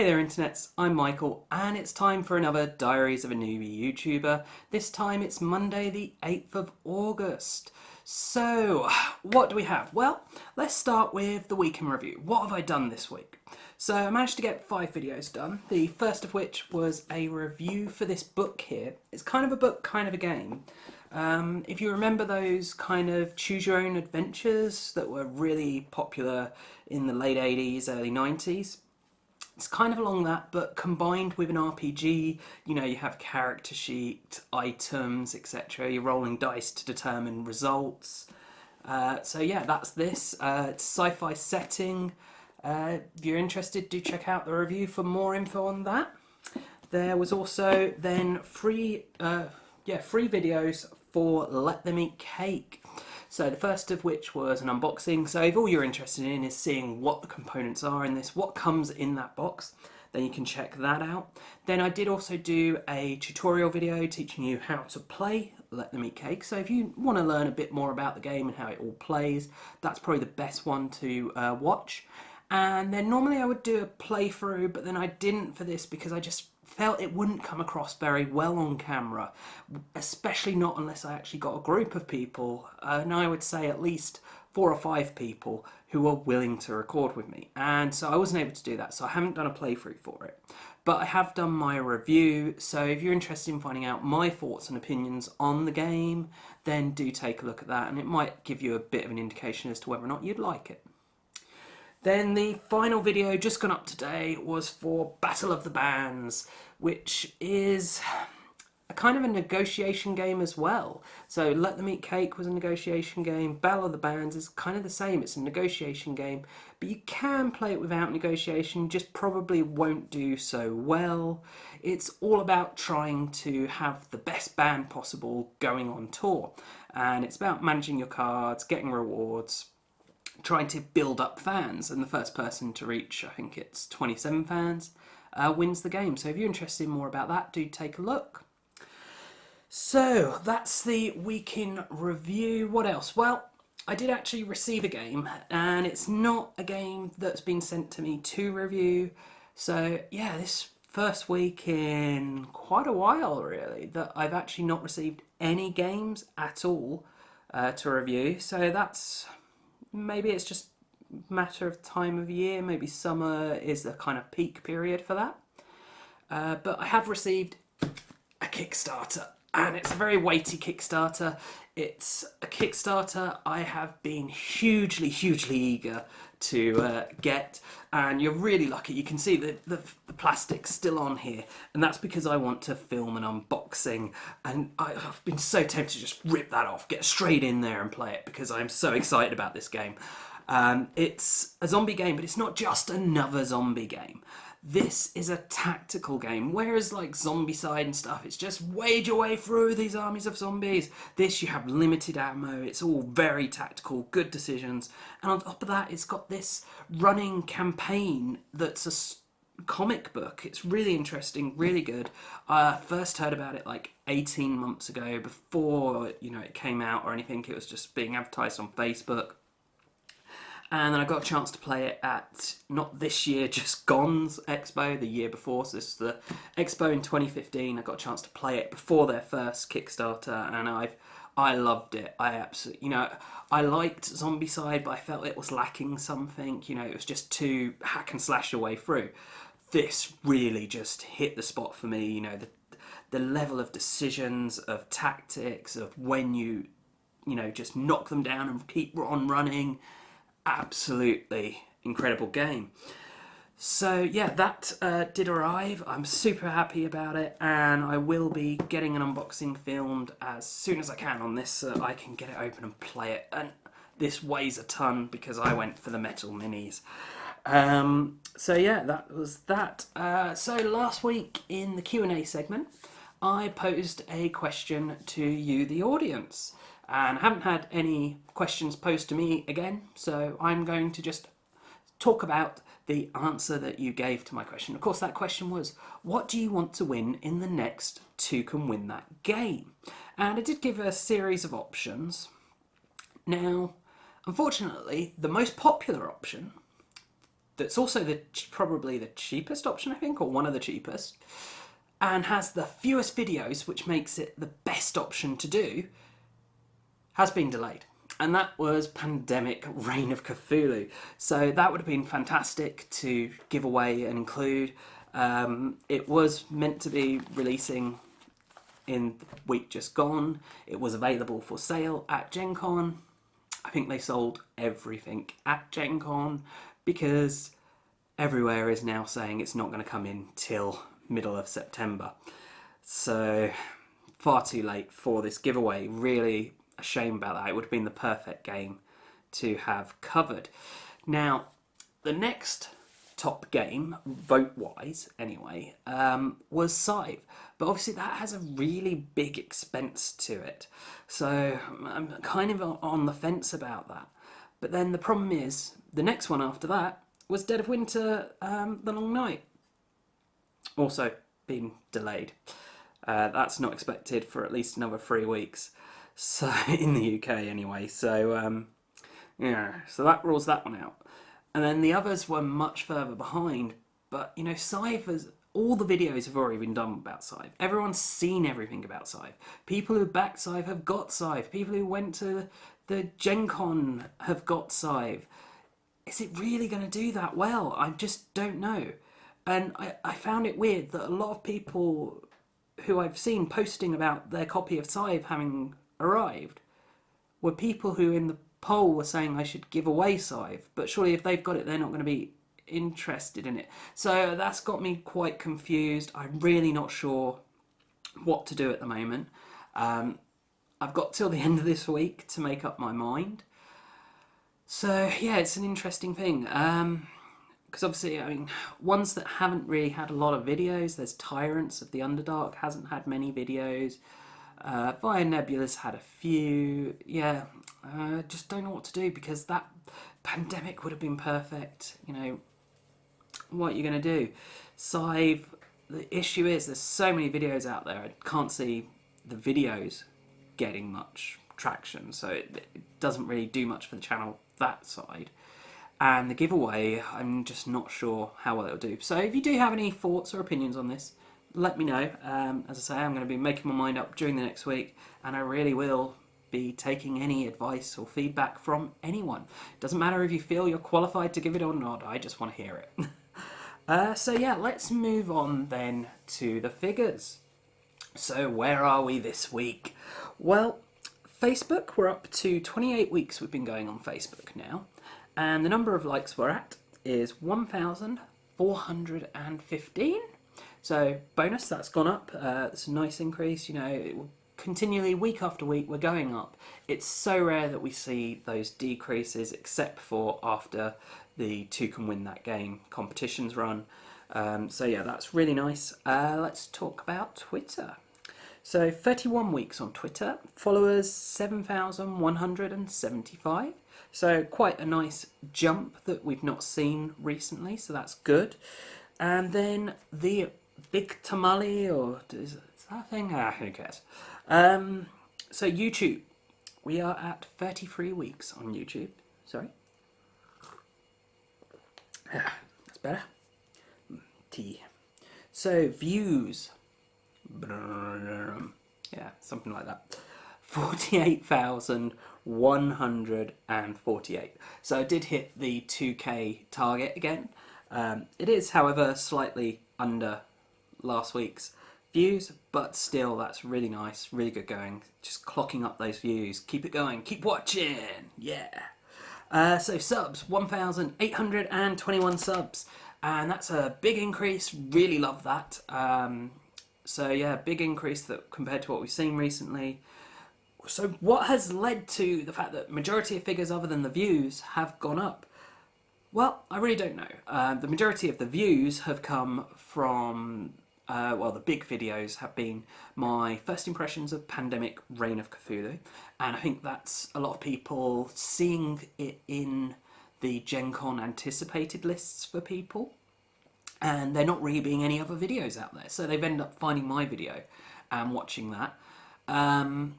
Hey there internets, I'm Michael and it's time for another Diaries of a Newbie YouTuber. This time it's Monday the 8th of August. So, what do we have? Well, let's start with the week in review. What have I done this week? So I managed to get 5 videos done, the first of which was a review for this book here. It's kind of a book, kind of a game. If you remember those kind of choose your own adventures that were really popular in the late 80s, early 90s, it's kind of along that, but combined with an RPG. You know, you have character sheet, items, etc. You're rolling dice to determine results. So yeah, that's this. It's sci-fi setting. If you're interested, do check out the review for more info on that. There was also then free videos for Let Them Eat Cake. So the first of which was an unboxing. So if all you're interested in is seeing what the components are in this, what comes in that box, then you can check that out. Then I did also do a tutorial video teaching you how to play Let Them Eat Cake. So if you want to learn a bit more about the game and how it all plays, that's probably the best one to watch. And then normally I would do a playthrough, but then I didn't for this because I just felt it wouldn't come across very well on camera, especially not unless I actually got a group of people, and I would say at least 4 or 5 people who were willing to record with me. And so I wasn't able to do that, so I haven't done a playthrough for it. But I have done my review, so if you're interested in finding out my thoughts and opinions on the game, then do take a look at that, and it might give you a bit of an indication as to whether or not you'd like it. Then the final video just gone up today was for Battle of the Bands, which is a kind of a negotiation game as well. So Let Them Eat Cake was a negotiation game. Battle of the Bands is kind of the same. It's a negotiation game, but you can play it without negotiation, just probably won't do so well. It's all about trying to have the best band possible going on tour. And it's about managing your cards, getting rewards, trying to build up fans, and the first person to reach, I think it's 27 fans, wins the game. So if you're interested in more about that, do take a look. So that's the week in review. What else? Well, I did actually receive a game, and it's not a game that's been sent to me to review. So yeah, this first week in quite a while really that I've actually not received any games at all to review. So that's, maybe it's just a matter of time of year. Maybe summer is the kind of peak period for that. But I have received a Kickstarter, and it's a very weighty Kickstarter. It's a Kickstarter I have been hugely eager to get, and you're really lucky. You can see the plastic's still on here, and that's because I want to film an unboxing, and I've been so tempted to just rip that off, get straight in there and play it because I'm so excited about this game. It's a zombie game, but it's not just another zombie game. This is a tactical game, whereas like Zombicide and stuff, it's just wage your way through these armies of zombies. This, you have limited ammo, it's all very tactical, good decisions, and on top of that it's got this running campaign that's a comic book. It's really interesting, really good. I first heard about it like 18 months ago, before it came out or anything. It was just being advertised on Facebook. And then I got a chance to play it at, not this year, just Gone's Expo, the year before. So this is the Expo in 2015. I got a chance to play it before their first Kickstarter, and I loved it. I absolutely, I liked Zombicide, but I felt it was lacking something. It was just too hack and slash your way through. This really just hit the spot for me. The level of decisions, of tactics, of when you just knock them down and keep on running. Absolutely incredible game. So yeah, that did arrive. I'm super happy about it, and I will be getting an unboxing filmed as soon as I can on this so I can get it open and play it. And this weighs a ton because I went for the metal minis. So yeah, that was that. So last week in the Q&A segment, I posed a question to you, the audience. And I haven't had any questions posed to me again, so I'm going to just talk about the answer that you gave to my question. Of course, that question was, what do you want to win in the next Toucan Win That game? And I did give a series of options. Now, unfortunately, the most popular option that's also probably the cheapest option, I think, or one of the cheapest, and has the fewest videos, which makes it the best option to do, has been delayed. And that was Pandemic Reign of Cthulhu. So that would have been fantastic to give away and include. It was meant to be releasing in the week just gone. It was available for sale at Gen Con. I think they sold everything at Gen Con because everywhere is now saying it's not going to come in till middle of September. So far too late for this giveaway. Really a shame about that. It would have been the perfect game to have covered. Now, the next top game, vote-wise anyway, was Scythe. But obviously that has a really big expense to it. So I'm kind of on the fence about that. But then the problem is, the next one after that was Dead of Winter, The Long Night. Also been delayed. That's not expected for at least another 3 weeks. So in the UK anyway. So yeah, so that rules that one out. And then the others were much further behind. But you know, Scythe has, all the videos have already been done about Scythe. Everyone's seen everything about Scythe. People who backed Scythe have got Scythe. People who went to the Gen Con have got Scythe. Is it really going to do that well? I just don't know. And I found it weird that a lot of people who I've seen posting about their copy of Scythe having arrived were people who in the poll were saying I should give away Scythe, but surely if they've got it, they're not going to be interested in it. So that's got me quite confused. I'm really not sure what to do at the moment. I've got till the end of this week to make up my mind. So yeah, it's an interesting thing. Because obviously, I mean, ones that haven't really had a lot of videos, there's Tyrants of the Underdark, hasn't had many videos. Via Nebula's had a few. Yeah, just don't know what to do because that Pandemic would have been perfect. You know, what are you going to do? Scythe, the issue is there's so many videos out there, I can't see the videos getting much traction. So it doesn't really do much for the channel, that side. And the giveaway, I'm just not sure how well it'll do. So if you do have any thoughts or opinions on this, let me know. As I say, I'm going to be making my mind up during the next week, and I really will be taking any advice or feedback from anyone. Doesn't matter if you feel you're qualified to give it or not, I just want to hear it. So yeah, let's move on then to the figures. So where are we this week? Well, Facebook, we're up to 28 weeks we've been going on Facebook now. And the number of likes we're at is 1,415. So bonus, that's gone up. It's a nice increase. You know, continually, week after week, we're going up. It's so rare that we see those decreases, except for after the Toucan Win That Game competitions run. So yeah, that's really nice. Let's talk about Twitter. So 31 weeks on Twitter, followers 7,175. So quite a nice jump that we've not seen recently, so that's good. And then the big tamale, or is that a thing? Who cares? So YouTube, we are at 33 weeks on YouTube. Sorry. That's better. Tea. So views. Yeah, something like that. 48,148. So I did hit the 2K target again. It is, however, slightly under last week's views, but still, that's really nice, really good going. Just clocking up those views. Keep it going. Keep watching. Yeah. So subs, 1,821 subs. And that's a big increase. Really love that. So yeah, big increase that compared to what we've seen recently. So what has led to the fact that majority of figures other than the views have gone up? Well, I really don't know. The majority of the views have come from, well, the big videos have been my first impressions of Pandemic Reign of Cthulhu. And I think that's a lot of people seeing it in the Gen Con anticipated lists for people. And there not really being any other videos out there. So they've ended up finding my video and watching that. And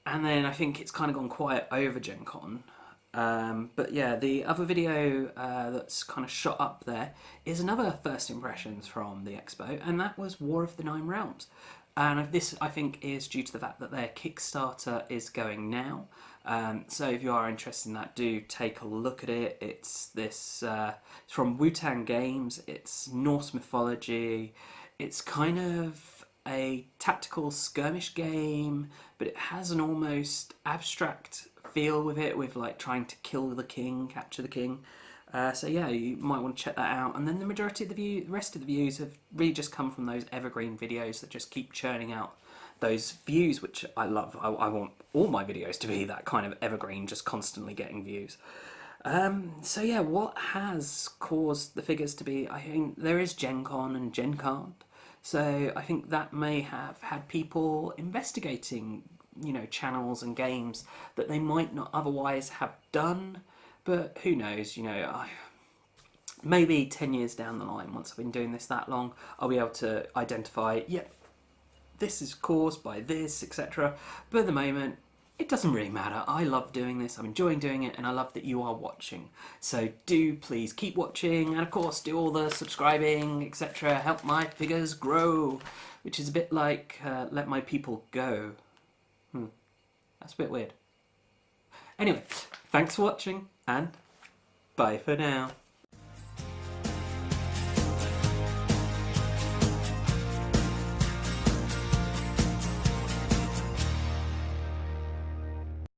then I think it's kind of gone quiet over Gen Con. But yeah, the other video that's kind of shot up there is another first impressions from the expo, and that was War of the Nine Realms. And this, I think, is due to the fact that their Kickstarter is going now. So if you are interested in that, do take a look at it. It's it's from Toucan Games. It's Norse mythology. It's kind of a tactical skirmish game, but it has an almost abstract feel with it, with like trying to kill the king, capture the king. So yeah, you might want to check that out. And then the majority of the rest of the views have really just come from those evergreen videos that just keep churning out those views, which I love. I want all my videos to be that kind of evergreen, just constantly getting views. So yeah, what has caused the figures to be? I think there is Gen Con and Gen Can't. So I think that may have had people investigating, channels and games that they might not otherwise have done. But who knows, maybe 10 years down the line, once I've been doing this that long, I'll be able to identify, yep, this is caused by this, etc. But at the moment, it doesn't really matter. I love doing this, I'm enjoying doing it, and I love that you are watching. So do please keep watching, and of course do all the subscribing, etc. Help my figures grow, which is a bit like let my people go. That's a bit weird. Anyway, thanks for watching, and bye for now.